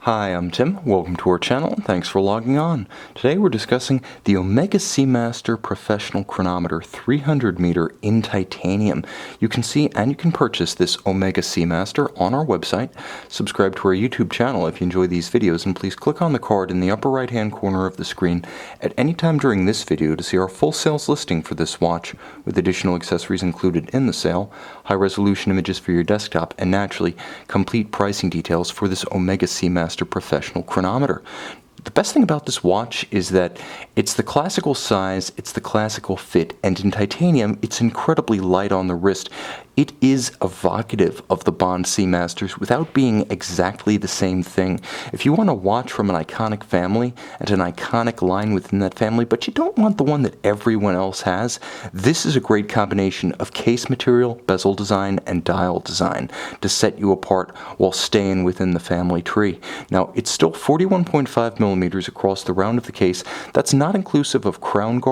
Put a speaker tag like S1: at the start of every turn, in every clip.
S1: Hi, I'm Tim. Welcome to our channel, and thanks for logging on. Today we're discussing the Omega Seamaster Professional Chronometer 300 meter in titanium. You can see and you can purchase this Omega Seamaster on our website. Subscribe to our YouTube channel if you enjoy these videos, and please click on the card in the upper right hand corner of the screen at any time during this video to see our full sales listing for this watch, with additional accessories included in the sale, high resolution images for your desktop, and naturally complete pricing details for this Omega Seamaster Professional Chronometer. The best thing about this watch is that it's the classical size, it's the classical fit, and in titanium, it's incredibly light on the wrist. It is evocative of the Bond Seamasters without being exactly the same thing. If you want a watch from an iconic family and an iconic line within that family, but you don't want the one that everyone else has, this is a great combination of case material, bezel design, and dial design to set you apart while staying within the family tree. Now, it's still 41.5 millimeters across the round of the case. That's not inclusive of crown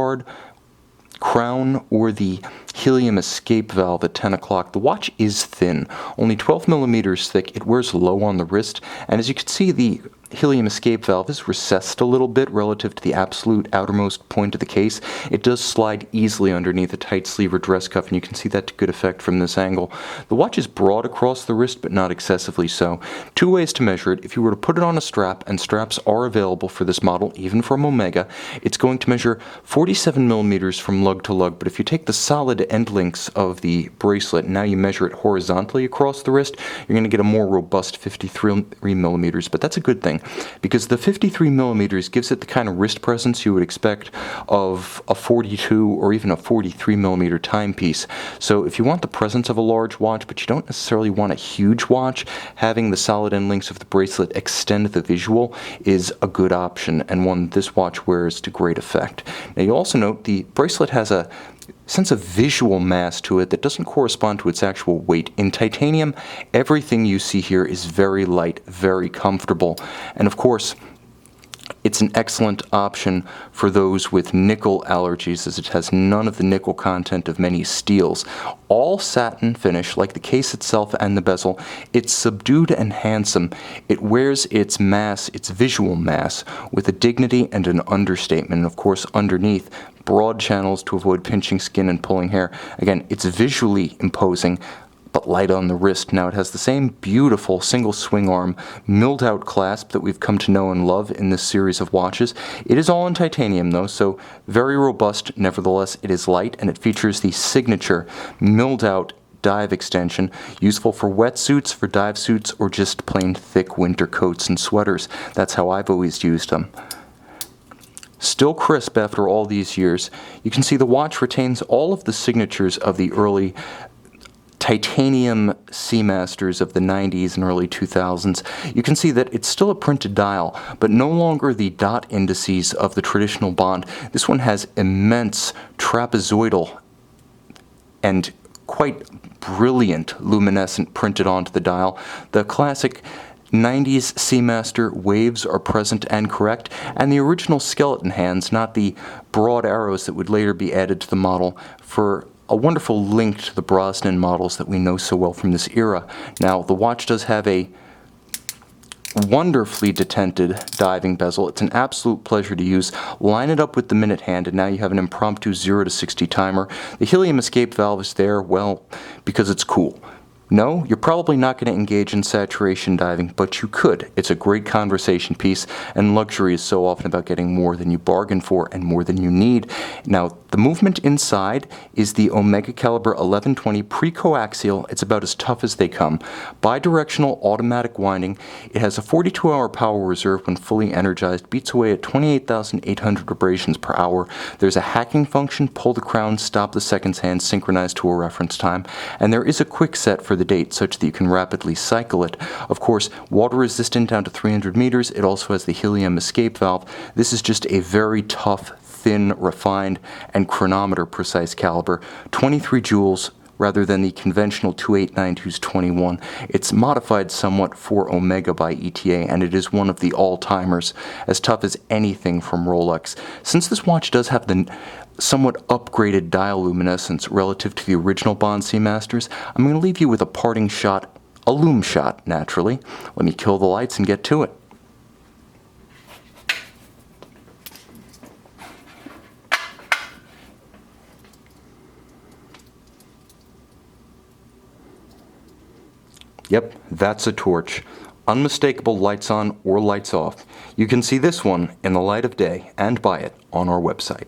S1: or the helium escape valve at 10 o'clock. The watch is thin, only 12 millimeters thick. It wears low on the wrist, and as you can see, the helium escape valve is recessed a little bit relative to the absolute outermost point of the case. It does slide easily underneath a tight sleeve or dress cuff, and you can see that to good effect from this angle. The watch is broad across the wrist, but not excessively so. Two ways to measure it. If you were to put it on a strap, and straps are available for this model, even from Omega, it's going to measure 47 millimeters from lug to lug, but if you take the solid end links of the bracelet and now you measure it horizontally across the wrist, you're going to get a more robust 53 millimeters, but that's a good thing, because the 53 millimeters gives it the kind of wrist presence you would expect of a 42 or even a 43 millimeter timepiece. So if you want the presence of a large watch, but you don't necessarily want a huge watch, having the solid end links of the bracelet extend the visual is a good option, and one this watch wears to great effect. Now you also note the bracelet has a sense of visual mass to it that doesn't correspond to its actual weight. In titanium, everything you see here is very light, very comfortable, and of course, it's an excellent option for those with nickel allergies, as it has none of the nickel content of many steels. All satin finish, like the case itself and the bezel. It's subdued and handsome. It wears its mass, its visual mass, with a dignity and an understatement. And of course, underneath, broad channels to avoid pinching skin and pulling hair. Again, it's visually imposing, but light on the wrist. Now it has the same beautiful single swing arm milled out clasp that we've come to know and love in this series of watches. It is all in titanium though, so very robust. Nevertheless, it is light, and it features the signature milled out dive extension, useful for wetsuits, for dive suits, or just plain thick winter coats and sweaters. That's how I've always used them. Still crisp after all these years. You can see the watch retains all of the signatures of the early titanium Seamasters of the 90s and early 2000s. You can see that it's still a printed dial, but no longer the dot indices of the traditional Bond. This one has immense trapezoidal and quite brilliant luminescent printed onto the dial. The classic 90s Seamaster waves are present and correct, and the original skeleton hands, not the broad arrows that would later be added to the model, for a wonderful link to the Brosnan models that we know so well from this era. Now, the watch does have a wonderfully detented diving bezel. It's an absolute pleasure to use. Line it up with the minute hand, and now you have an impromptu 0 to 60 timer. The helium escape valve is there, well, because it's cool. No, you're probably not going to engage in saturation diving, but you could. It's a great conversation piece, and luxury is so often about getting more than you bargain for and more than you need. Now, the movement inside is the Omega Caliber 1120 pre-coaxial. It's about as tough as they come. Bidirectional automatic winding. It has a 42-hour power reserve when fully energized, beats away at 28,800 vibrations per hour. There's a hacking function, pull the crown, stop the seconds hand, synchronized to a reference time, and there is a quick set for the date such that you can rapidly cycle it. Of course, water resistant down to 300 meters. It also has the helium escape valve. This is just a very tough, thin, refined, and chronometer precise caliber. 23 joules rather than the conventional 2892's 21. It's modified somewhat for Omega by ETA, and it is one of the all-timers, as tough as anything from Rolex. Since this watch does have the somewhat upgraded dial luminescence relative to the original Bond Seamasters, I'm going to leave you with a parting shot, a lume shot, naturally. Let me kill the lights and get to it. Yep, that's a torch. Unmistakable lights on or lights off. You can see this one in the light of day and buy it on our website.